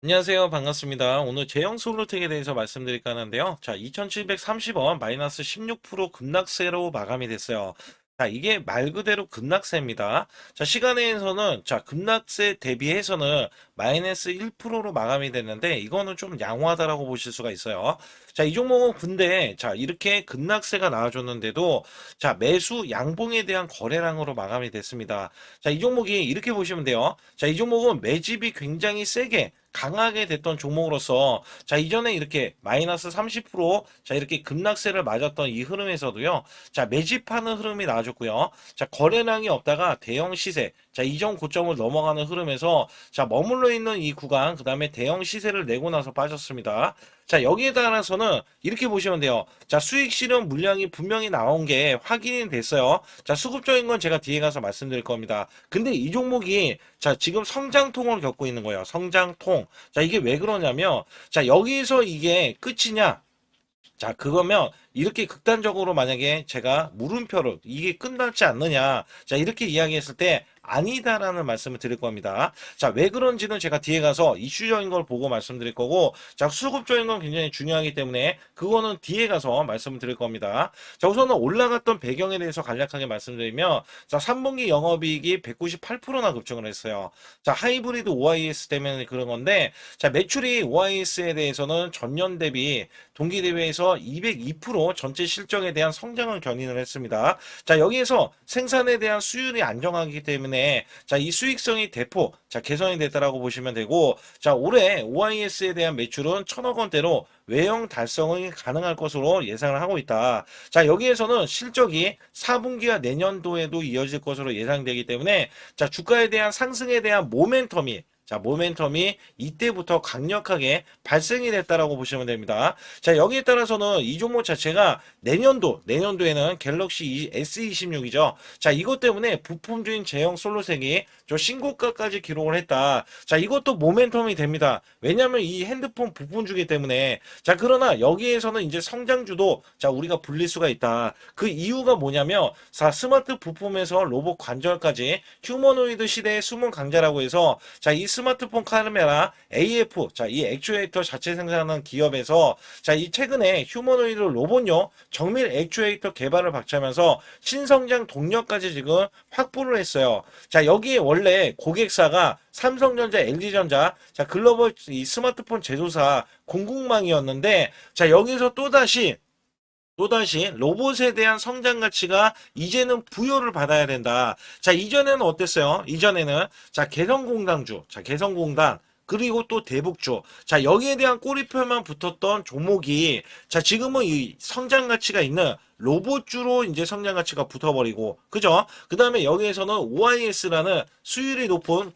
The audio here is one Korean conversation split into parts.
안녕하세요. 반갑습니다. 오늘 제형 솔루텍에 대해서 말씀드릴까 하는데요. 자, 2730원 마이너스 16% 급락세로 마감이 됐어요. 자, 이게 말 그대로 급락세입니다. 자, 시간에서는 자, 급락세 대비해서는 마이너스 1%로 마감이 됐는데 이거는 좀 양호하다라고 보실 수가 있어요. 자, 이 종목은 근데 자, 이렇게 급락세가 나와줬는데도 자, 매수 양봉에 대한 거래량으로 마감이 됐습니다. 자, 이 종목이 이렇게 보시면 돼요. 자, 이 종목은 매집이 굉장히 세게 강하게 됐던 종목으로서 자 이전에 이렇게 마이너스 30% 이렇게 급락세를 맞았던 이 흐름에서도요 자 매집하는 흐름이 나와줬고요 자 거래량이 없다가 대형 시세 자 이전 고점을 넘어가는 흐름에서 자 머물러 있는 이 구간 그 다음에 대형 시세를 내고 나서 빠졌습니다. 자 여기에 따라서는 이렇게 보시면 돼요. 자 수익 실현 물량이 분명히 나온 게 확인이 됐어요. 자 수급적인 건 제가 뒤에 가서 말씀드릴 겁니다. 근데 이 종목이 자 지금 성장통을 겪고 있는 거예요. 성장통. 자 이게 왜 그러냐면 자 여기서 이게 끝이냐 자, 그거면 이렇게 극단적으로 만약에 제가 물음표로 이게 끝나지 않느냐. 자, 이렇게 이야기했을 때 아니다라는 말씀을 드릴 겁니다. 자, 왜 그런지는 제가 뒤에 가서 이슈적인 걸 보고 말씀드릴 거고, 자, 수급적인 건 굉장히 중요하기 때문에 그거는 뒤에 가서 말씀을 드릴 겁니다. 자, 우선은 올라갔던 배경에 대해서 간략하게 말씀드리면, 자, 3분기 영업이익이 198%나 급증을 했어요. 자, 하이브리드 OIS 때문에 그런 건데, 자, 매출이 OIS에 대해서는 전년 대비 동기 대비해서 202% 전체 실적에 대한 성장을 견인을 했습니다. 자, 여기에서 생산에 대한 수율이 안정하기 때문에 자, 이 수익성이 대폭 자, 개선이 됐다라고 보시면 되고 자, 올해 OIS에 대한 매출은 1,000억 원대로 외형 달성이 가능할 것으로 예상을 하고 있다. 자, 여기에서는 실적이 4분기와 내년도에도 이어질 것으로 예상되기 때문에 자, 주가에 대한 상승에 대한 모멘텀이 이때부터 강력하게 발생이 됐다라고 보시면 됩니다. 자, 여기에 따라서는 이 종목 자체가 내년도에는 갤럭시 S26이죠. 자, 이것 때문에 부품주인 제형 솔로색이 저 신고가까지 기록을 했다. 자, 이것도 모멘텀이 됩니다. 왜냐하면 이 핸드폰 부품주기 때문에 자, 그러나 여기에서는 이제 성장주도 자, 우리가 불릴 수가 있다. 그 이유가 뭐냐면 자, 스마트 부품에서 로봇 관절까지 휴머노이드 시대의 숨은 강자라고 해서 자, 이 스마트폰 카메라 AF 이 액추에이터 자체 생산하는 기업에서 이 최근에 휴머노이드 로봇용 정밀 액추에이터 개발을 박차면서 신성장 동력까지 지금 확보를 했어요. 자 여기에 원래 고객사가 삼성전자, LG전자 글로벌 이 스마트폰 제조사 공급망이었는데 자 여기서 또다시 로봇에 대한 성장 가치가 이제는 부여를 받아야 된다. 자, 이전에는 어땠어요? 이전에는 개성공단 그리고 또 대북주. 자, 여기에 대한 꼬리표만 붙었던 종목이 자, 지금은 이 성장 가치가 있는 로봇주로 이제 성장 가치가 붙어버리고, 그죠? 그 다음에 여기에서는 OIS라는 수율이 높은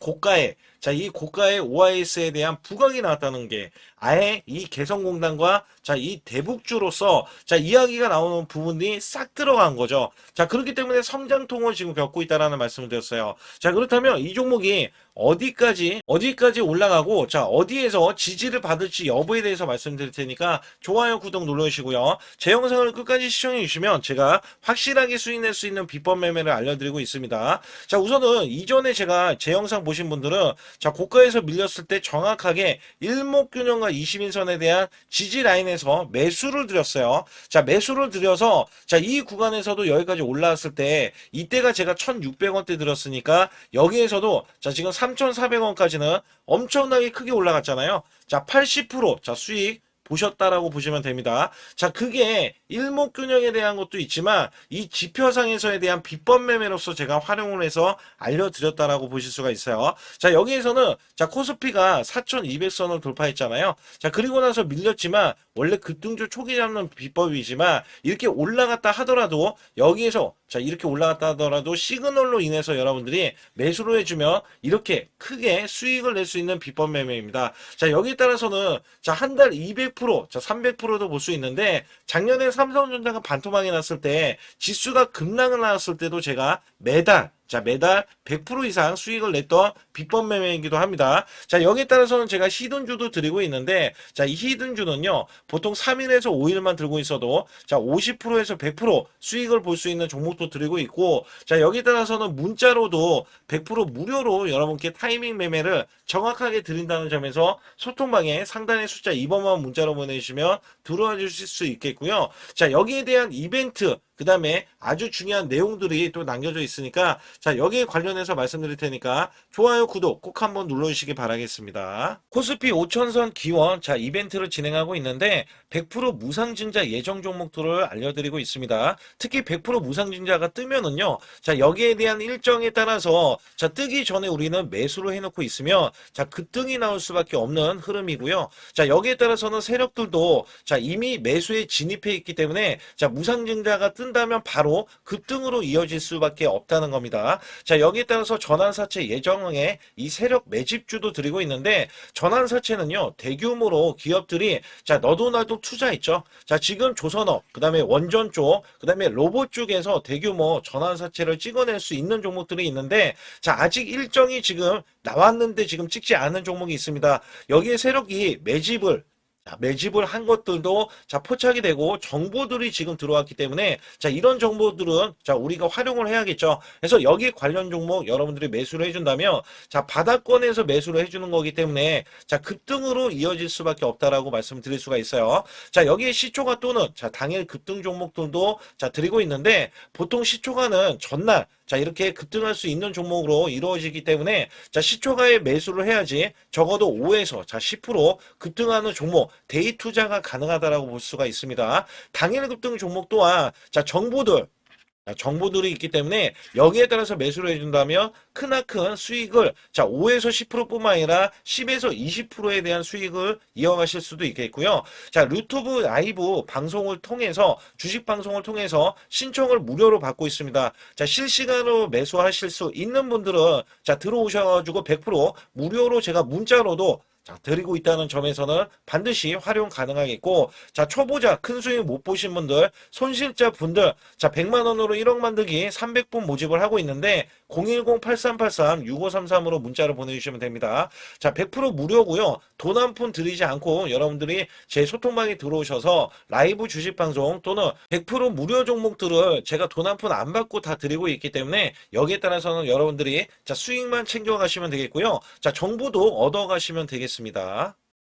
이 고가의 OIS에 대한 부각이 나왔다는 게 아예 이 개성공단과 이 대북주로서 이야기가 나오는 부분이 싹 들어간 거죠. 자, 그렇기 때문에 성장통을 지금 겪고 있다라는 말씀을 드렸어요. 자, 그렇다면 이 종목이 어디까지 올라가고 자, 어디에서 지지를 받을지 여부에 대해서 말씀드릴 테니까 좋아요, 구독 눌러주시고요. 제 영상을 끝까지 시청해 주시면 제가 확실하게 수익 낼 수 있는 비법 매매를 알려드리고 있습니다. 자, 우선은 이전에 제가 제 영상 보신 분들은 자, 고가에서 밀렸을 때 정확하게 일목균형과 20인선에 대한 지지 라인에서 매수를 드렸어요. 자, 매수를 드려서 자, 이 구간에서도 여기까지 올라왔을 때 이때가 제가 1,600원대 들었으니까 여기에서도 자, 지금 3,400원까지는 엄청나게 크게 올라갔잖아요. 자, 80% 수익 보셨다라고 보시면 됩니다. 자, 그게 일목균형에 대한 것도 있지만 이 지표상에서에 대한 비법 매매로서 제가 활용을 해서 알려드렸다라고 보실 수가 있어요. 자, 여기에서는 자, 코스피가 4,200선을 돌파했잖아요. 자, 그리고 나서 밀렸지만 원래 급등주 초기 잡는 비법이지만 이렇게 올라갔다 하더라도 여기에서 자, 이렇게 올라갔다 하더라도 시그널로 인해서 여러분들이 매수를 해주면 이렇게 크게 수익을 낼 수 있는 비법 매매입니다. 자, 여기에 따라서는 자, 한 달 200%, 자, 300%도 볼 수 있는데 작년에 삼성전자가 반토막이 났을 때 지수가 급락을 나왔을 때도 제가 매달 자, 매달 100% 이상 수익을 냈던 비법 매매이기도 합니다. 자, 여기에 따라서는 제가 히든주도 드리고 있는데, 자, 이 히든주는요, 보통 3일에서 5일만 들고 있어도, 자, 50%에서 100% 수익을 볼 수 있는 종목도 드리고 있고, 자, 여기에 따라서는 문자로도 100% 무료로 여러분께 타이밍 매매를 정확하게 드린다는 점에서 소통방에 상단의 숫자 2번만 문자로 보내주시면 들어와 주실 수 있겠고요. 자, 여기에 대한 이벤트, 그 다음에 아주 중요한 내용들이 또 남겨져 있으니까, 자, 여기에 관련해서 말씀드릴 테니까 좋아요, 구독 꼭 한번 눌러주시기 바라겠습니다. 코스피 5천선 기원, 자, 이벤트를 진행하고 있는데 100% 무상증자 예정 종목들을 알려드리고 있습니다. 특히 100% 무상증자가 뜨면은요, 자, 여기에 대한 일정에 따라서, 자, 뜨기 전에 우리는 매수를 해놓고 있으면, 자, 급등이 나올 수밖에 없는 흐름이고요. 자, 여기에 따라서는 세력들도, 자, 이미 매수에 진입해 있기 때문에, 자, 무상증자가 뜬다면 바로 급등으로 이어질 수밖에 없다는 겁니다. 자, 여기에 따라서 전환사채 예정에 이 세력 매집주도 드리고 있는데, 전환사채는요, 대규모로 기업들이, 자, 너도 나도 투자했죠. 자, 지금 조선업, 그 다음에 원전 쪽, 그 다음에 로봇 쪽에서 대규모 전환사채를 찍어낼 수 있는 종목들이 있는데, 자, 아직 일정이 지금 나왔는데 지금 찍지 않은 종목이 있습니다. 여기에 세력이 매집을 한 것들도, 자, 포착이 되고 정보들이 지금 들어왔기 때문에, 자, 이런 정보들은, 자, 우리가 활용을 해야겠죠. 그래서 여기 관련 종목 여러분들이 매수를 해준다면, 자, 바닥권에서 매수를 해주는 거기 때문에, 자, 급등으로 이어질 수밖에 없다라고 말씀드릴 수가 있어요. 자, 여기에 시초가 또는, 자, 당일 급등 종목들도, 자, 드리고 있는데, 보통 시초가는 전날, 자, 이렇게 급등할 수 있는 종목으로 이루어지기 때문에, 자, 시초가에 매수를 해야지 적어도 5에서, 자, 10% 급등하는 종목, 데이 투자가 가능하다라고 볼 수가 있습니다. 당일 급등 종목 또한, 자, 정보들이 있기 때문에 여기에 따라서 매수를 해준다면 크나큰 수익을, 자, 5에서 10%뿐만 아니라 10에서 20%에 대한 수익을 이어가실 수도 있겠고요. 자, 유튜브 라이브 방송을 통해서, 주식 방송을 통해서 신청을 무료로 받고 있습니다. 자, 실시간으로 매수하실 수 있는 분들은, 자, 들어오셔가지고 100% 무료로 제가 문자로도, 자, 드리고 있다는 점에서는 반드시 활용 가능하겠고, 자, 초보자 큰 수익 못 보신 분들, 손실자 분들, 자, 100만 원으로 1억 만들기 300분 모집을 하고 있는데 010-8383-6533으로 문자를 보내주시면 됩니다. 자, 100% 무료고요. 돈 한 푼 들이지 않고 여러분들이 제 소통방에 들어오셔서 라이브 주식 방송 또는 100% 무료 종목들을 제가 돈 한 푼 안 받고 다 드리고 있기 때문에 여기에 따라서는 여러분들이, 자, 수익만 챙겨가시면 되겠고요. 자, 정보도 얻어가시면 되겠습니다.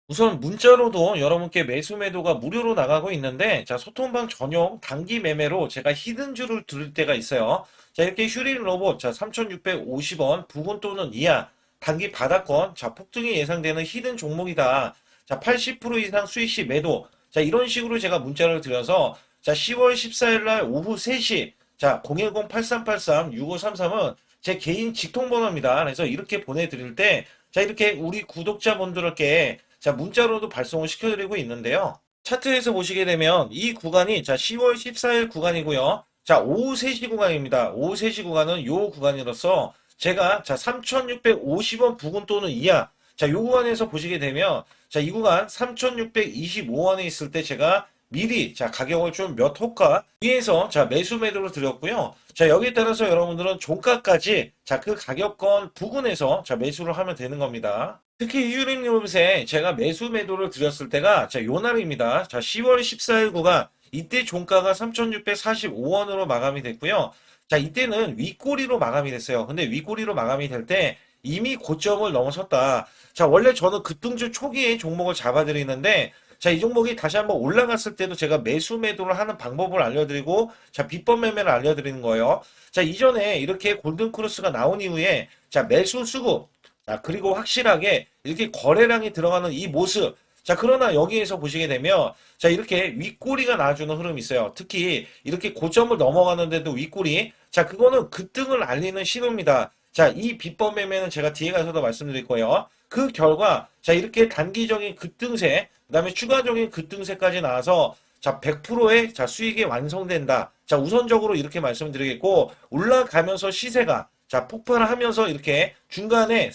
우선 문자로도 여러분께 매수 매도가 무료로 나가고 있는데, 자, 소통방 전용 단기 매매로 제가 히든주를 드릴 때가 있어요. 자, 이렇게 휴린 로봇, 자, 3,650원 부근 또는 이하 단기 바닥권, 자, 폭등이 예상되는 히든 종목이다. 자, 80% 이상 수익 시 매도. 자, 이런 식으로 제가 문자를 드려서, 자, 10월 14일 날 오후 3시, 자, 010-8383-6533은 제 개인 직통번호입니다. 그래서 이렇게 보내드릴 때, 자, 이렇게 우리 구독자분들께, 자, 문자로도 발송을 시켜드리고 있는데요. 차트에서 보시게 되면 이 구간이, 자, 10월 14일 구간이고요. 자, 오후 3시 구간입니다. 오후 3시 구간은 요 구간이라서 제가, 자, 3,650원 부근 또는 이하, 자, 요 구간에서 보시게 되면, 자, 이 구간 3,625원에 있을 때 제가 미리, 자, 가격을 좀 몇 호가 위에서, 자, 매수 매도를 드렸고요. 자, 여기에 따라서 여러분들은 종가까지, 자, 그 가격권 부근에서, 자, 매수를 하면 되는 겁니다. 특히 휴림 로봇에 제가 매수 매도를 드렸을 때가, 자, 요 날입니다. 자, 10월 14일 구간, 이때 종가가 3,645원으로 마감이 됐고요. 자, 이때는 윗꼬리로 마감이 됐어요. 근데 윗꼬리로 마감이 될 때 이미 고점을 넘어섰다. 자, 원래 저는 급등주 초기에 종목을 잡아드리는데, 자, 이 종목이 다시 한번 올라갔을 때도 제가 매수 매도를 하는 방법을 알려드리고, 자, 비법 매매를 알려드리는 거예요. 자, 이전에 이렇게 골든크로스가 나온 이후에, 자, 매수 수급, 자, 그리고 확실하게 이렇게 거래량이 들어가는 이 모습. 자, 그러나 여기에서 보시게 되면, 자, 이렇게 윗꼬리가 나와주는 흐름이 있어요. 특히 이렇게 고점을 넘어가는데도 윗꼬리. 자, 그거는 급등을 알리는 신호입니다. 자, 이 비법 매매는 제가 뒤에 가서도 말씀드릴 거예요. 그 결과, 자, 이렇게 단기적인 급등세, 그 다음에 추가적인 급등세까지 나와서, 자, 100%의, 자, 수익이 완성된다. 자, 우선적으로 이렇게 말씀드리겠고, 올라가면서 시세가, 자, 폭발을 하면서 이렇게 중간에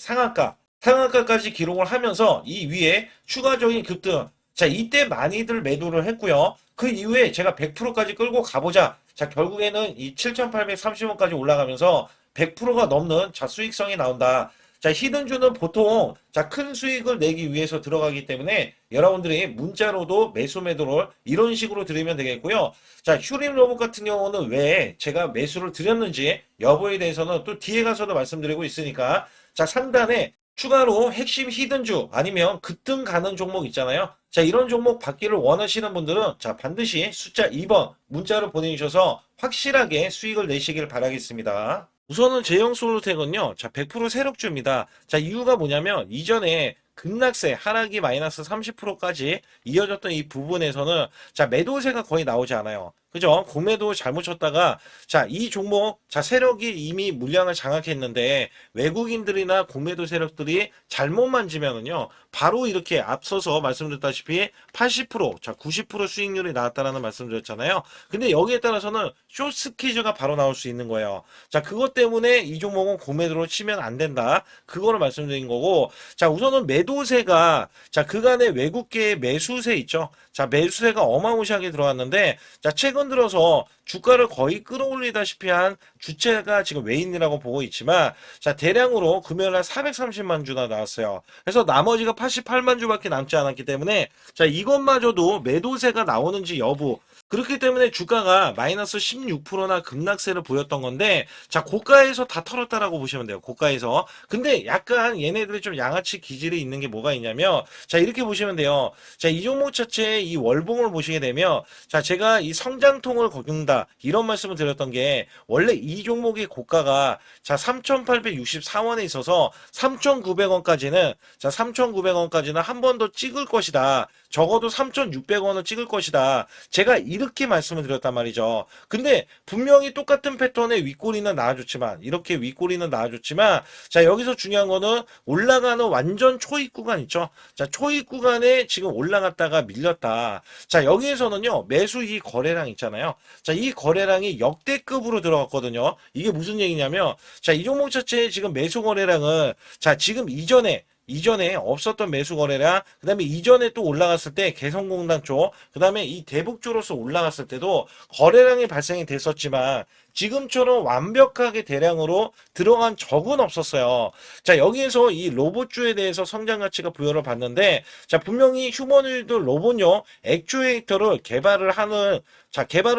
상한가까지 기록을 하면서 이 위에 추가적인 급등. 자, 이때 많이들 매도를 했고요. 그 이후에 제가 100%까지 끌고 가보자. 자, 결국에는 이 7,830원까지 올라가면서 100%가 넘는 자 수익성이 나온다. 자, 히든주는 보통 자, 큰 수익을 내기 위해서 들어가기 때문에 여러분들이 문자로도 매수 매도를 이런 식으로 드리면 되겠고요. 자, 휴림 로봇 같은 경우는 왜 제가 매수를 드렸는지 여부에 대해서는 또 뒤에 가서도 말씀드리고 있으니까 자, 상단에 추가로 핵심 히든주 아니면 급등 가는 종목 있잖아요. 자, 이런 종목 받기를 원하시는 분들은 자, 반드시 숫자 2번 문자로 보내주셔서 확실하게 수익을 내시길 바라겠습니다. 우선은 제형솔루텍은요, 자, 100% 세력주입니다. 자, 이유가 뭐냐면, 이전에 급락세, 하락이 마이너스 30%까지 이어졌던 이 부분에서는, 자, 매도세가 거의 나오지 않아요. 그죠? 공매도 잘못 쳤다가, 자, 이 종목, 자, 세력이 이미 물량을 장악했는데, 외국인들이나 공매도 세력들이 잘못 만지면은요, 바로 이렇게 앞서서 말씀드렸다시피 80%, 자, 90% 수익률이 나왔다라는 말씀드렸잖아요. 근데 여기에 따라서는 숏스퀴즈가 바로 나올 수 있는 거예요. 자, 그것 때문에 이 종목은 공매도로 치면 안 된다. 그거를 말씀드린 거고, 자, 우선은 매도세가, 자, 그간의 외국계의 매수세 있죠. 자, 매수세가 어마무시하게 들어왔는데, 자, 최근 들어서 주가를 거의 끌어올리다시피 한 주체가 지금 외인이라고 보고 있지만, 자, 대량으로 금요일날 430만 주나 나왔어요. 그래서 나머지가 88만 주밖에 남지 않았기 때문에, 자, 이것마저도 매도세가 나오는지 여부, 그렇기 때문에 주가가 마이너스 16%나 급락세를 보였던 건데, 자, 고가에서 다 털었다라고 보시면 돼요. 고가에서. 근데 약간 얘네들이 좀 양아치 기질이 있는 게 뭐가 있냐면, 자, 이렇게 보시면 돼요. 자, 이 종목 자체의 이 월봉을 보시게 되면, 자, 제가 이 성장통을 거둔다, 이런 말씀을 드렸던 게, 원래 이 종목의 고가가, 자, 3,864원에 있어서 3,900원까지는, 자, 3,900원까지는 한 번 더 찍을 것이다. 적어도 3,600원을 찍을 것이다. 제가 이렇게 말씀을 드렸단 말이죠. 근데 분명히 똑같은 패턴의 윗꼬리는 나와줬지만, 이렇게 윗꼬리는 나와줬지만, 자, 여기서 중요한 거는 올라가는 완전 초입 구간 있죠. 자, 초입 구간에 지금 올라갔다가 밀렸다. 자, 여기에서는요, 매수 이 거래량 있잖아요. 자, 이 거래량이 역대급으로 들어갔거든요. 이게 무슨 얘기냐면, 자, 이 종목 자체의 지금 매수 거래량은, 자, 지금 이전에 없었던 매수 거래량, 그 다음에 이전에 또 올라갔을 때 개성공단 쪽, 그 다음에 이 대북주로서 올라갔을 때도 거래량이 발생이 됐었지만 지금처럼 완벽하게 대량으로 들어간 적은 없었어요. 자, 여기에서 이 로봇주에 대해서 성장 가치가 부여를 받는데, 자, 분명히 휴머노이드 로봇용 액추에이터를 개발을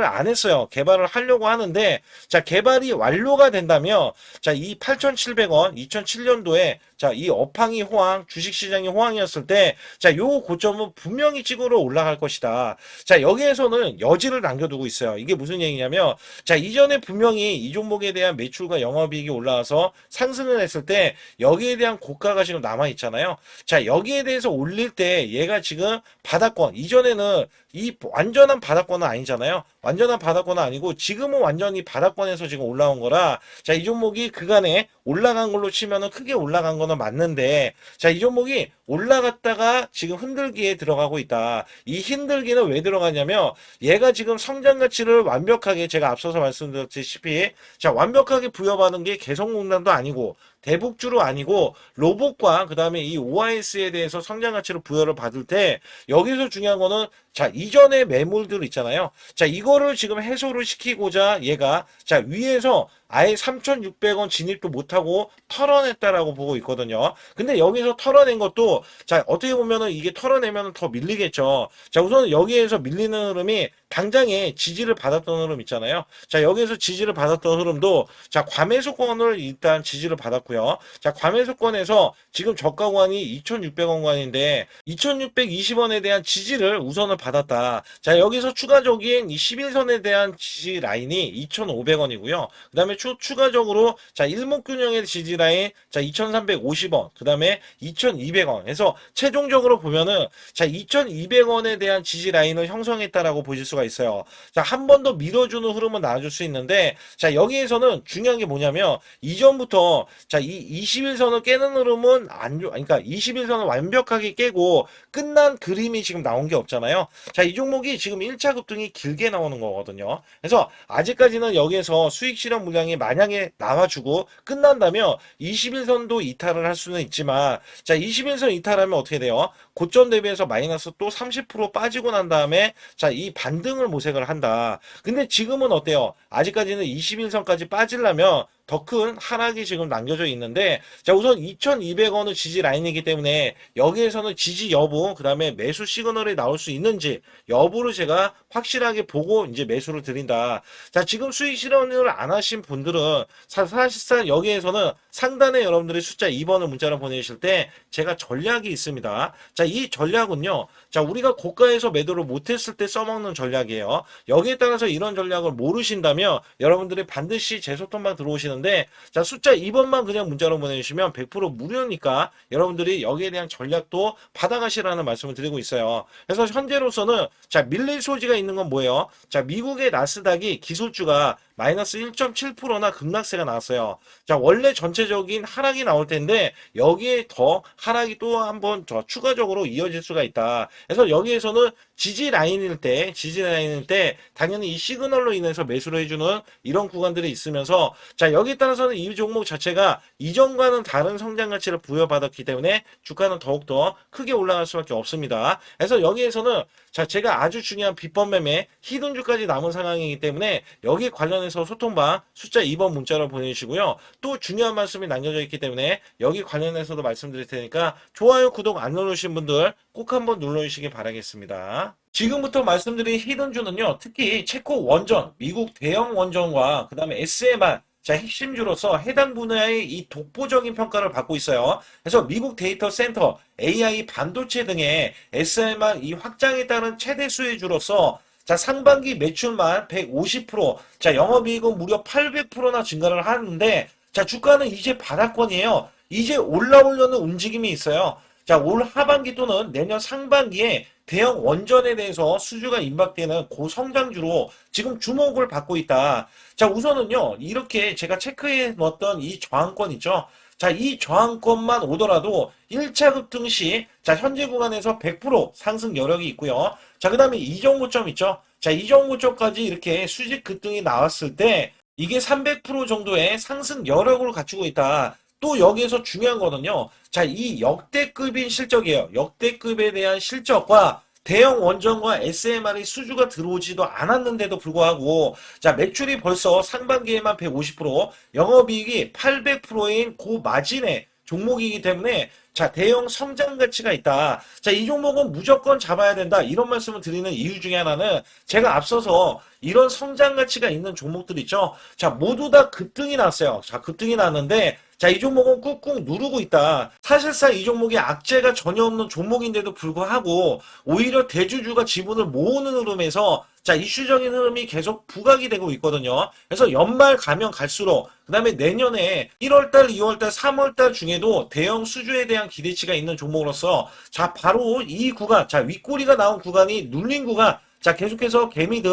안 했어요. 개발을 하려고 하는데, 자, 개발이 완료가 된다면, 자, 이 8,700원, 2007년도에, 자, 이 업황이 호황, 주식시장이 호황이었을 때, 자, 요 고점은 분명히 찍으러 올라갈 것이다. 자, 여기에서는 여지를 남겨두고 있어요. 이게 무슨 얘기냐면, 자, 이전에 분명히 이 종목에 대한 매출과 영업이익이 올라와서 상승을 했을 때, 여기에 대한 고가가 지금 남아있잖아요. 자, 여기에 대해서 올릴 때, 얘가 지금 바닥권, 이전에는 이 완전한 바닥권은 아니잖아요. 완전한 바닥권은 아니고 지금은 완전히 바닥권에서 지금 올라온 거라, 자, 이 종목이 그간에 올라간 걸로 치면은 크게 올라간 거는 맞는데, 자, 이 종목이 올라갔다가 지금 흔들기에 들어가고 있다. 이 흔들기는 왜 들어가냐면, 얘가 지금 성장 가치를 완벽하게, 제가 앞서서 말씀드렸다시피, 자, 완벽하게 부여받은 게 개성공단도 아니고 대북주로 아니고 로봇과 그 다음에 이 OIS에 대해서 성장 가치를 부여를 받을 때, 여기서 중요한 거는, 자, 이전의 매물들 있잖아요. 자, 이거를 지금 해소를 시키고자 얘가, 자, 위에서 아예 3,600원 진입도 못하고 털어냈다라고 보고 있거든요. 근데 여기서 털어낸 것도, 자, 어떻게 보면은 이게 털어내면 더 밀리겠죠. 자, 우선 여기에서 밀리는 흐름이 당장에 지지를 받았던 흐름 있잖아요. 자, 여기에서 지지를 받았던 흐름도, 자, 과매수권을 일단 지지를 받았고요. 자, 과매수권에서 지금 저가 구간이 2,600원 구간인데 2,620원에 대한 지지를 우선은 받았다. 자, 여기서 추가적인 이 11선에 대한 지지 라인이 2,500원이고요. 그 다음에 추가적으로, 자, 일목균형의 지지 라인, 자, 2,350원, 그 다음에 2,200원. 해서 최종적으로 보면은, 자, 2,200원에 대한 지지 라인을 형성했다라고 보실 수가 있어요. 자, 한 번 더 밀어주는 흐름은 나와줄 수 있는데, 자, 여기에서는 중요한 게 뭐냐면, 이전부터, 자, 이 21선을 깨는 흐름은 그러니까 21선을 완벽하게 깨고 끝난 그림이 지금 나온 게 없잖아요. 자, 이 종목이 지금 1차 급등이 길게 나오는 거거든요. 그래서 아직까지는 여기에서 수익 실현 물량이 만약에 나와주고 끝난다면 21선도 이탈을 할 수는 있지만, 자, 21선 이탈하면 어떻게 돼요? 고점 대비해서 마이너스 또 30% 빠지고 난 다음에, 자, 이 반등을 모색을 한다. 근데 지금은 어때요? 아직까지는 21선까지 빠지려면 더 큰 하락이 지금 남겨져 있는데, 자, 우선 2200원은 지지 라인이기 때문에 여기에서는 지지 여부, 그 다음에 매수 시그널이 나올 수 있는지 여부를 제가 확실하게 보고 이제 매수를 드린다. 자, 지금 수익 실현을 안 하신 분들은 사실상 여기에서는 상단에 여러분들이 숫자 2번을 문자로 보내실 때 제가 전략이 있습니다. 자, 이 전략은요. 자, 우리가 고가에서 매도를 못했을 때 써먹는 전략이에요. 여기에 따라서 이런 전략을 모르신다면 여러분들이 반드시 제 소통방 들어오시는데, 자, 숫자 2번만 그냥 문자로 보내주시면 100% 무료니까 여러분들이 여기에 대한 전략도 받아가시라는 말씀을 드리고 있어요. 그래서 현재로서는 자, 밀릴 소지가 있는 건 뭐예요? 자, 미국의 나스닥이 기술주가 마이너스 1.7%나 급락세가 나왔어요. 자, 원래 전체적인 하락이 나올 텐데 여기에 더 하락이 또 한번 더 추가적으로 이어질 수가 있다. 그래서 여기에서는 지지 라인일 때 당연히 이 시그널로 인해서 매수를 해주는 이런 구간들이 있으면서, 자, 여기에 따라서는 이 종목 자체가 이전과는 다른 성장 가치를 부여받았기 때문에 주가는 더욱더 크게 올라갈 수밖에 없습니다. 그래서 여기에서는 자, 제가 아주 중요한 비법 매매 히든주까지 남은 상황이기 때문에 여기 관련해서 소통방 숫자 2번 문자로 보내주시고요. 또 중요한 말씀이 남겨져 있기 때문에 여기 관련해서도 말씀드릴 테니까 좋아요, 구독 안 누르신 분들 꼭 한번 눌러주시기 바라겠습니다. 지금부터 말씀드린 히든주는요, 특히 체코 원전, 미국 대형 원전과 그 다음에 SMR, 자, 핵심주로서 해당 분야의 이 독보적인 평가를 받고 있어요. 그래서 미국 데이터 센터, AI 반도체 등의 SMR 이 확장에 따른 최대 수혜주로서 자, 상반기 매출만 150%, 자, 영업이익은 무려 800%나 증가를 하는데, 자, 주가는 이제 바닥권이에요. 이제 올라오려는 움직임이 있어요. 자, 올 하반기 또는 내년 상반기에 대형 원전에 대해서 수주가 임박되는 고성장주로 지금 주목을 받고 있다. 자, 우선은요, 이렇게 제가 체크해 놓았던 이 저항권 있죠. 자, 이 저항권만 오더라도 1차 급등 시, 자, 현재 구간에서 100% 상승 여력이 있고요. 자, 그 다음에 이정고점 있죠. 자, 이정고점까지 이렇게 수직 급등이 나왔을 때, 이게 300% 정도의 상승 여력을 갖추고 있다. 또 여기에서 중요한 거는요. 자, 이 역대급인 실적이에요. 역대급에 대한 실적과 대형 원전과 SMR이 수주가 들어오지도 않았는데도 불구하고, 자, 매출이 벌써 상반기에만 150%, 영업이익이 800%인 고마진의 종목이기 때문에 자, 대형 성장 가치가 있다. 자, 이 종목은 무조건 잡아야 된다. 이런 말씀을 드리는 이유 중에 하나는 제가 앞서서 이런 성장 가치가 있는 종목들 있죠. 자, 모두 다 급등이 났어요. 자, 급등이 났는데 자, 이 종목은 꾹꾹 누르고 있다. 사실상 이 종목이 악재가 전혀 없는 종목인데도 불구하고 오히려 대주주가 지분을 모으는 흐름에서 자, 이슈적인 흐름이 계속 부각이 되고 있거든요. 그래서 연말 가면 갈수록 그 다음에 내년에 1월달, 2월달, 3월달 중에도 대형 수주에 대한 기대치가 있는 종목으로서 자, 바로 이 구간, 자, 윗꼬리가 나온 구간이 눌린 구간, 자, 계속해서 개미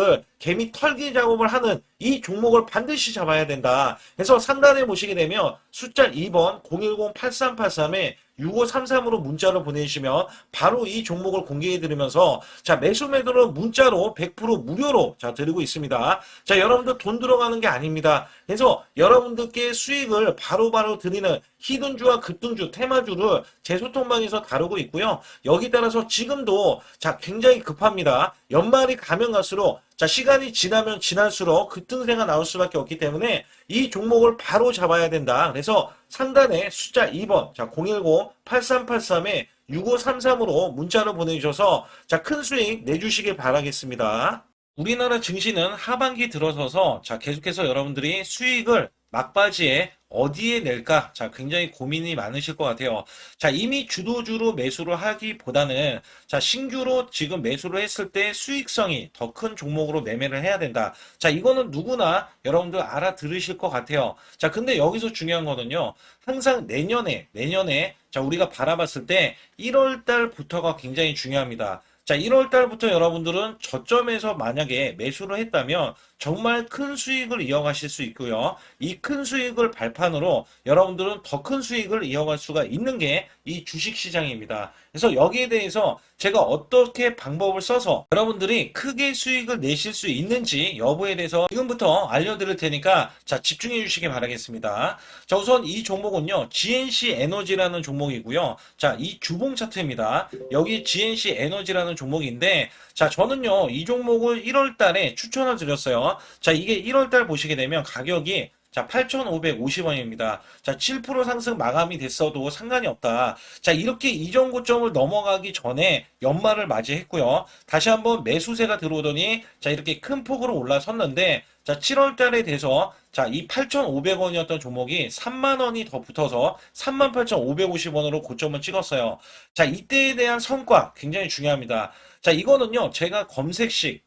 털기 작업을 하는 이 종목을 반드시 잡아야 된다. 그래서 상단에 보시게 되면 숫자 2번 010-8383에 6533으로 문자를 보내주시면 바로 이 종목을 공개해 드리면서 자, 매수 매도는 문자로 100% 무료로 자, 드리고 있습니다. 자, 여러분들 돈 들어가는 게 아닙니다. 그래서 여러분들께 수익을 바로바로 드리는 히든주와 급등주, 테마주를 제 소통방에서 다루고 있고요. 여기 따라서 지금도 자, 굉장히 급합니다. 연말이 가면 갈수록 자, 시간이 지나면 지날수록 급등세가 나올 수밖에 없기 때문에 이 종목을 바로 잡아야 된다. 그래서 상단에 숫자 2번, 자, 010-8383에 6533으로 문자를 보내주셔서 자, 큰 수익 내주시길 바라겠습니다. 우리나라 증시는 하반기 들어서서 자, 계속해서 여러분들이 수익을 막바지에 어디에 낼까? 자, 굉장히 고민이 많으실 것 같아요. 자, 이미 주도주로 매수를 하기보다는 자, 신규로 지금 매수를 했을 때 수익성이 더 큰 종목으로 매매를 해야 된다. 자, 이거는 누구나 여러분들 알아들으실 것 같아요. 자, 근데 여기서 중요한 거는요. 항상 내년에 자, 우리가 바라봤을 때 1월 달부터가 굉장히 중요합니다. 자, 1월 달부터 여러분들은 저점에서 만약에 매수를 했다면 정말 큰 수익을 이어가실 수 있고요. 이 큰 수익을 발판으로 여러분들은 더 큰 수익을 이어갈 수가 있는 게 이 주식시장입니다. 그래서 여기에 대해서 제가 어떻게 방법을 써서 여러분들이 크게 수익을 내실 수 있는지 여부에 대해서 지금부터 알려드릴 테니까 자, 집중해 주시기 바라겠습니다. 자, 우선 이 종목은요. GNC 에너지라는 종목이고요. 자, 이 주봉 차트입니다. 여기 GNC 에너지라는 종목인데 자, 저는요. 이 종목을 1월 달에 추천을 드렸어요. 자, 이게 1월 달 보시게 되면 가격이 자, 8,550원입니다. 자, 7% 상승 마감이 됐어도 상관이 없다. 자, 이렇게 이전 고점을 넘어가기 전에 연말을 맞이했고요. 다시 한번 매수세가 들어오더니 자, 이렇게 큰 폭으로 올라섰는데 자, 7월 달에 돼서 자, 이 8,500원이었던 종목이 3만 원이 더 붙어서 38,550원으로 고점을 찍었어요. 자, 이때에 대한 성과 굉장히 중요합니다. 자, 이거는요, 제가 검색식,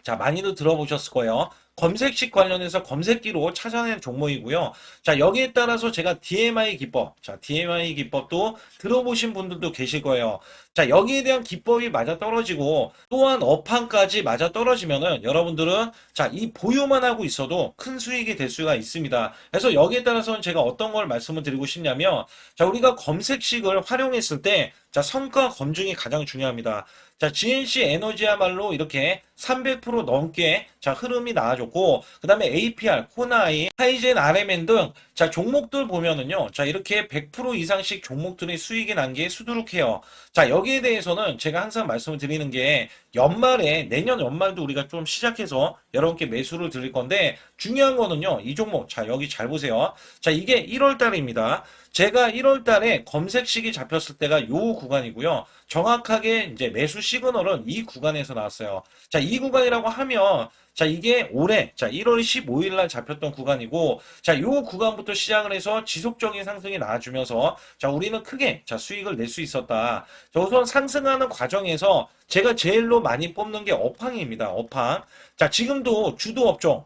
자, 많이들 들어보셨을 거예요. 검색식 관련해서 검색기로 찾아낸 종목이고요. 자, 여기에 따라서 제가 DMI 기법, 자, DMI 기법도 들어보신 분들도 계실 거예요. 자, 여기에 대한 기법이 맞아 떨어지고 또한 업황까지 맞아 떨어지면은 여러분들은 자, 이 보유만 하고 있어도 큰 수익이 될 수가 있습니다. 그래서 여기에 따라서는 제가 어떤 걸 말씀을 드리고 싶냐면 자, 우리가 검색식을 활용했을 때 자, 성과 검증이 가장 중요합니다. 자, GNC 에너지야말로 이렇게 300% 넘게 자, 흐름이 나와줬고, 그 다음에 APR, 코나이, 하이젠, RMN 등 자, 종목들 보면은요. 자, 이렇게 100% 이상씩 종목들의 수익이 난 게 수두룩해요. 자, 여기에 대해서는 제가 항상 말씀을 드리는 게 연말에 내년 연말도 우리가 좀 시작해서 여러분께 매수를 드릴 건데 중요한 거는요. 이 종목 자, 여기 잘 보세요. 자, 이게 1월 달입니다. 제가 1월 달에 검색식이 잡혔을 때가 요 구간이고요. 정확하게 이제 매수 시그널은 이 구간에서 나왔어요. 자, 이 구간이라고 하면 자, 이게 올해 자, 1월 15일 날 잡혔던 구간이고 자, 요 구간부터 시작을 해서 지속적인 상승이 나와주면서 자, 우리는 크게 자, 수익을 낼 수 있었다. 자, 우선 상승하는 과정에서 제가 제일로 많이 뽑는 게 업황입니다. 업황. 자, 지금도 주도 업종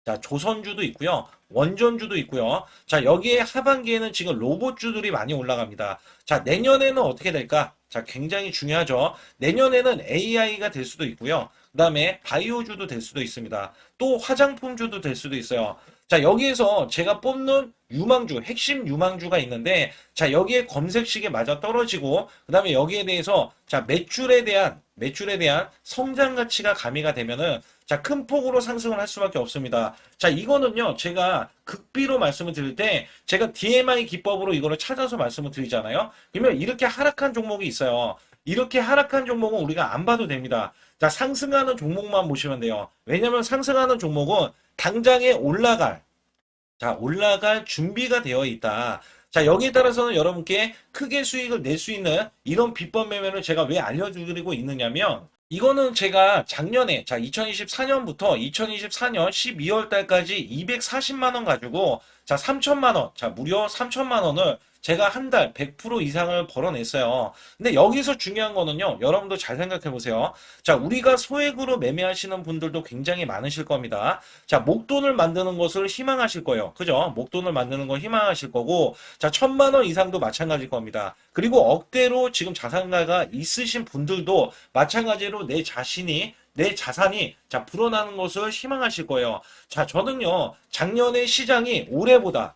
자, 조선주도 있고요. 원전주도 있고요. 자, 여기에 하반기에는 지금 로봇주들이 많이 올라갑니다. 자, 내년에는 어떻게 될까? 자, 굉장히 중요하죠. 내년에는 AI가 될 수도 있고요. 그 다음에 바이오주도 될 수도 있습니다. 또 화장품주도 될 수도 있어요. 자, 여기에서 제가 뽑는 유망주, 핵심 유망주가 있는데, 자, 여기에 검색식에 맞아 떨어지고, 그 다음에 여기에 대해서, 자, 매출에 대한 성장 가치가 가미가 되면은, 자, 큰 폭으로 상승을 할 수밖에 없습니다. 자, 이거는요, 제가 극비로 말씀을 드릴 때, 제가 DMI 기법으로 이거를 찾아서 말씀을 드리잖아요. 그러면 이렇게 하락한 종목이 있어요. 이렇게 하락한 종목은 우리가 안 봐도 됩니다. 자, 상승하는 종목만 보시면 돼요. 왜냐면 상승하는 종목은 당장에 올라갈 준비가 되어 있다. 자, 여기에 따라서는 여러분께 크게 수익을 낼 수 있는 이런 비법 매매를 제가 왜 알려드리고 있느냐면, 이거는 제가 작년에, 자, 2024년부터 2024년 12월 달까지 240만 원 가지고, 자, 3천만 원, 자, 무려 3천만 원을 제가 한 달 100% 이상을 벌어냈어요. 근데 여기서 중요한 거는요, 여러분도 잘 생각해 보세요. 자, 우리가 소액으로 매매하시는 분들도 굉장히 많으실 겁니다. 자, 목돈을 만드는 것을 희망하실 거예요. 그죠? 목돈을 만드는 걸 희망하실 거고, 자, 1,000만 원 이상도 마찬가지일 겁니다. 그리고 억대로 지금 자산가가 있으신 분들도 마찬가지로 내 자산이 자 불어나는 것을 희망하실 거예요. 자, 저는요 작년에 시장이 올해보다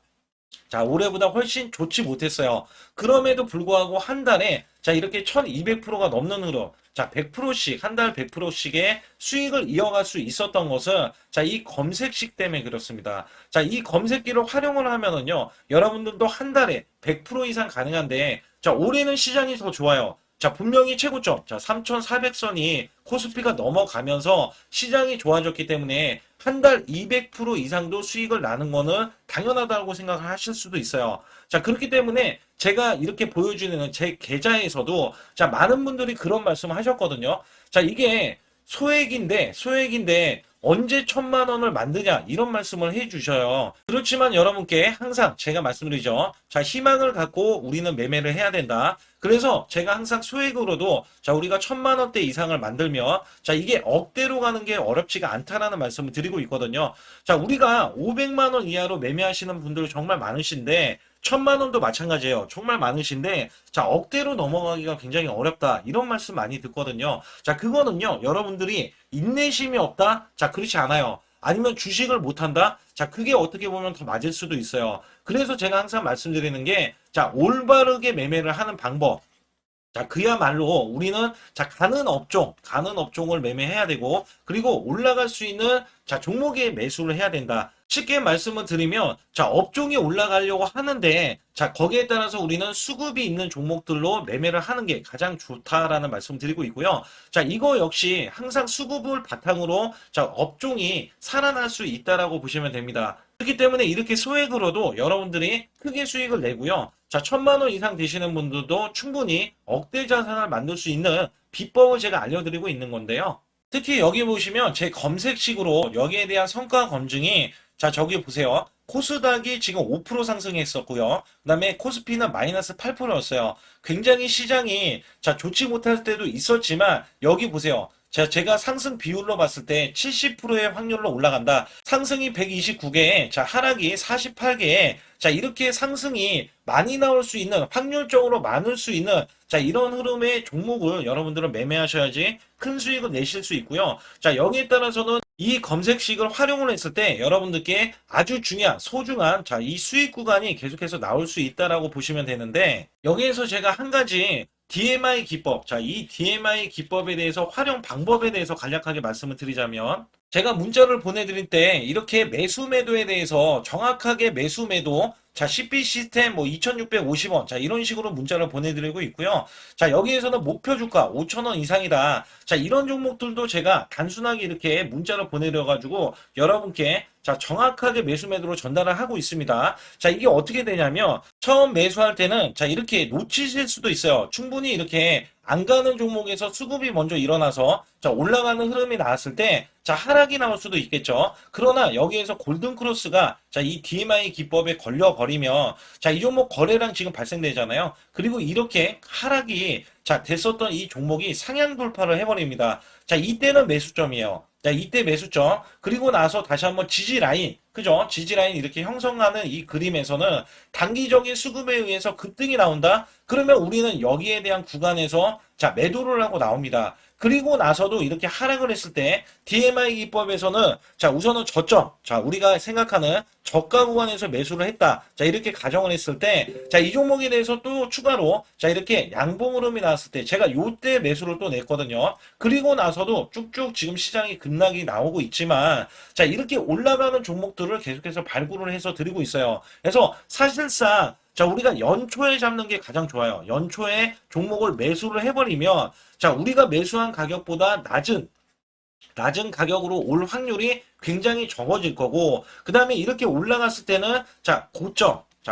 훨씬 좋지 못했어요. 그럼에도 불구하고 한 달에 자 이렇게 1200%가 넘는 흐름, 자 100%씩 한 달 100%씩의 수익을 이어갈 수 있었던 것은 자 이 검색식 때문에 그렇습니다. 자, 이 검색기를 활용을 하면은요 여러분들도 한 달에 100% 이상 가능한데 자 올해는 시장이 더 좋아요. 자, 분명히 최고점, 자, 3,400선이 코스피가 넘어가면서 시장이 좋아졌기 때문에 한 달 200% 이상도 수익을 나는 거는 당연하다고 생각을 하실 수도 있어요. 자, 그렇기 때문에 제가 이렇게 보여주는 제 계좌에서도 자, 많은 분들이 그런 말씀을 하셨거든요. 자, 이게 소액인데 언제 1,000만 원을 만드냐 이런 말씀을 해주셔요. 그렇지만 여러분께 항상 제가 말씀드리죠. 자, 희망을 갖고 우리는 매매를 해야 된다. 그래서 제가 항상 소액으로도 자 우리가 1,000만 원대 이상을 만들면 자 이게 억대로 가는 게 어렵지가 않다라는 말씀을 드리고 있거든요. 자, 우리가 500만 원 이하로 매매하시는 분들 정말 많으신데 1,000만 원도 마찬가지예요. 정말 많으신데 자 억대로 넘어가기가 굉장히 어렵다 이런 말씀 많이 듣거든요. 자, 그거는요 여러분들이 인내심이 없다? 자, 그렇지 않아요. 아니면 주식을 못한다? 자, 그게 어떻게 보면 더 맞을 수도 있어요. 그래서 제가 항상 말씀드리는 게 자 올바르게 매매를 하는 방법, 자, 그야말로 우리는 자, 가는 업종을 매매해야 되고, 그리고 올라갈 수 있는 자, 종목에 매수를 해야 된다. 쉽게 말씀을 드리면, 자, 업종이 올라가려고 하는데, 자, 거기에 따라서 우리는 수급이 있는 종목들로 매매를 하는 게 가장 좋다라는 말씀을 드리고 있고요. 자, 이거 역시 항상 수급을 바탕으로 자, 업종이 살아날 수 있다라고 보시면 됩니다. 그렇기 때문에 이렇게 소액으로도 여러분들이 크게 수익을 내고요. 자, 1,000만 원 이상 되시는 분들도 충분히 억대 자산을 만들 수 있는 비법을 제가 알려드리고 있는 건데요. 특히 여기 보시면 제 검색식으로 여기에 대한 성과 검증이, 자, 저기 보세요. 코스닥이 지금 5% 상승했었고요. 그 다음에 코스피는 마이너스 8%였어요. 굉장히 시장이, 자, 좋지 못할 때도 있었지만 여기 보세요. 자, 제가 상승 비율로 봤을 때 70%의 확률로 올라간다. 상승이 129개에, 자, 하락이 48개에, 자, 이렇게 상승이 많이 나올 수 있는, 확률적으로 많을 수 있는, 자, 이런 흐름의 종목을 여러분들은 매매하셔야지 큰 수익을 내실 수 있고요. 자, 여기에 따라서는 이 검색식을 활용을 했을 때 여러분들께 아주 중요한, 소중한, 자, 이 수익 구간이 계속해서 나올 수 있다라고 보시면 되는데, 여기에서 제가 한 가지 DMI 기법, 자, 이 DMI 기법에 대해서 활용 방법에 대해서 간략하게 말씀을 드리자면, 제가 문자를 보내드릴 때 이렇게 매수 매도에 대해서 정확하게 매수 매도, 자, CP 시스템 뭐 2,650원, 자, 이런 식으로 문자를 보내드리고 있고요. 자, 여기에서는 목표 주가 5,000원 이상이다. 자, 이런 종목들도 제가 단순하게 이렇게 문자를 보내드려가지고 여러분께, 자, 정확하게 매수 매도로 전달을 하고 있습니다. 자, 이게 어떻게 되냐면 처음 매수할 때는, 자, 이렇게 놓치실 수도 있어요. 충분히 이렇게 안 가는 종목에서 수급이 먼저 일어나서, 자, 올라가는 흐름이 나왔을 때, 자, 하락이 나올 수도 있겠죠. 그러나 여기에서 골든 크로스가, 자, 이 DMI 기법에 걸려버리면, 자, 이 종목 거래량 지금 발생되잖아요. 그리고 이렇게 하락이, 자, 됐었던 이 종목이 상향 돌파를 해버립니다. 자, 이때는 매수점이에요. 자, 이때 매수점. 그리고 나서 다시 한번 지지 라인, 그죠? 지지 라인 이렇게 형성하는 이 그림에서는 단기적인 수급에 의해서 급등이 나온다? 그러면 우리는 여기에 대한 구간에서, 자, 매도를 하고 나옵니다. 그리고 나서도 이렇게 하락을 했을 때 DMI 기법에서는, 자, 우선은 저점, 자, 우리가 생각하는 저가 구간에서 매수를 했다. 자, 이렇게 가정을 했을 때, 자, 이 종목에 대해서 또 추가로, 자, 이렇게 양봉 흐름이 나왔을 때 제가 요때 매수를 또 냈거든요. 그리고 나서도 쭉쭉 지금 시장이 급락이 나오고 있지만, 자, 이렇게 올라가는 종목들을 계속해서 발굴을 해서 드리고 있어요. 그래서 사실상, 자, 우리가 연초에 잡는 게 가장 좋아요. 연초에 종목을 매수를 해버리면, 자, 우리가 매수한 가격보다 낮은 가격으로 올 확률이 굉장히 적어질 거고, 그 다음에 이렇게 올라갔을 때는, 자,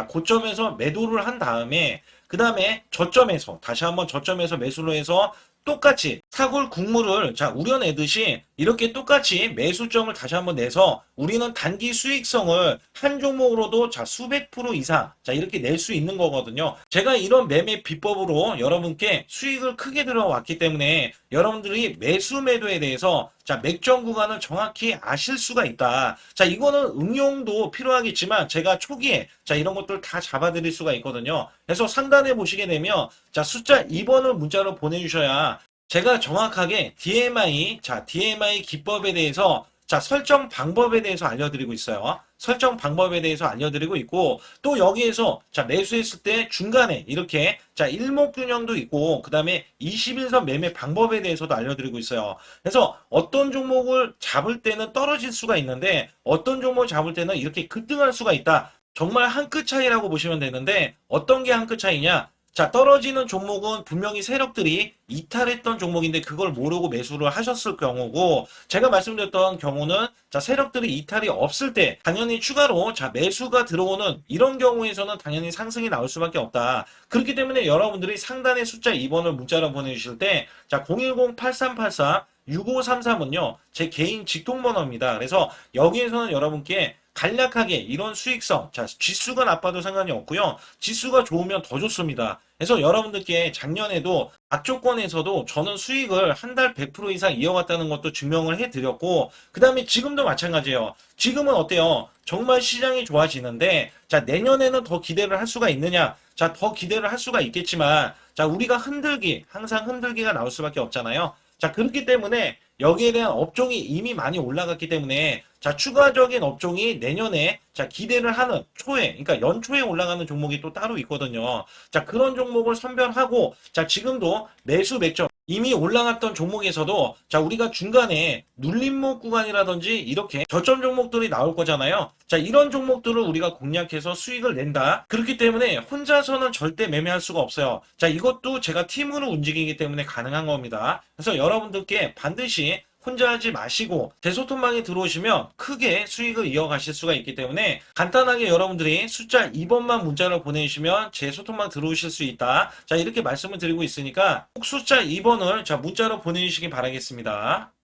고점에서 매도를 한 다음에, 그 다음에 저점에서, 다시 한번 저점에서 매수를 해서 똑같이 사골 국물을, 자, 우려내듯이 이렇게 똑같이 매수점을 다시 한번 내서 우리는 단기 수익성을 한 종목으로도, 자, 수백 프로 이상, 자, 이렇게 낼 수 있는 거거든요. 제가 이런 매매 비법으로 여러분께 수익을 크게 들어왔기 때문에 여러분들이 매수 매도에 대해서, 자, 맥점 구간을 정확히 아실 수가 있다. 자, 이거는 응용도 필요하겠지만 제가 초기에, 자, 이런 것들 다 잡아드릴 수가 있거든요. 그래서 상단에 보시게 되면, 자, 숫자 2번을 문자로 보내주셔야 제가 정확하게 DMI, 자, DMI 기법에 대해서, 자, 설정 방법에 대해서 알려드리고 있어요. 설정 방법에 대해서 알려드리고 있고, 또 여기에서, 자, 매수했을 때 중간에 이렇게, 자, 일목균형도 있고, 그 다음에 21선 매매 방법에 대해서도 알려드리고 있어요. 그래서 어떤 종목을 잡을 때는 떨어질 수가 있는데, 어떤 종목을 잡을 때는 이렇게 급등할 수가 있다. 정말 한 끗 차이라고 보시면 되는데, 어떤 게 한 끗 차이냐? 자, 떨어지는 종목은 분명히 세력들이 이탈했던 종목인데 그걸 모르고 매수를 하셨을 경우고, 제가 말씀드렸던 경우는, 자, 세력들이 이탈이 없을 때 당연히 추가로, 자, 매수가 들어오는 이런 경우에서는 당연히 상승이 나올 수밖에 없다. 그렇기 때문에 여러분들이 상단에 숫자 2번을 문자로 보내주실 때, 자, 010-8384-6533은요 제 개인 직통번호입니다. 그래서 여기에서는 여러분께 간략하게 이런 수익성, 자, 지수가 나빠도 상관이 없고요. 지수가 좋으면 더 좋습니다. 그래서 여러분들께 작년에도 악조건에서도 저는 수익을 한 달 100% 이상 이어갔다는 것도 증명을 해드렸고, 그 다음에 지금도 마찬가지예요. 지금은 어때요? 정말 시장이 좋아지는데, 자, 내년에는 더 기대를 할 수가 있느냐? 자, 더 기대를 할 수가 있겠지만, 자, 우리가 항상 흔들기가 나올 수밖에 없잖아요. 자, 그렇기 때문에 여기에 대한 업종이 이미 많이 올라갔기 때문에, 자, 추가적인 업종이 내년에, 자, 기대를 하는 초에, 그러니까 연초에 올라가는 종목이 또 따로 있거든요. 자, 그런 종목을 선별하고, 자, 지금도 매수 맥점 이미 올라갔던 종목에서도, 자, 우리가 중간에 눌림목 구간이라든지 이렇게 저점 종목들이 나올 거잖아요. 자, 이런 종목들을 우리가 공략해서 수익을 낸다. 그렇기 때문에 혼자서는 절대 매매할 수가 없어요. 자, 이것도 제가 팀으로 움직이기 때문에 가능한 겁니다. 그래서 여러분들께 반드시 혼자 하지 마시고 제 소통방에 들어오시면 크게 수익을 이어가실 수가 있기 때문에 간단하게 여러분들이 숫자 2번만 문자로 보내주시면 제 소통방 들어오실 수 있다. 자, 이렇게 말씀을 드리고 있으니까 꼭 숫자 2번을 자 문자로 보내주시기 바라겠습니다.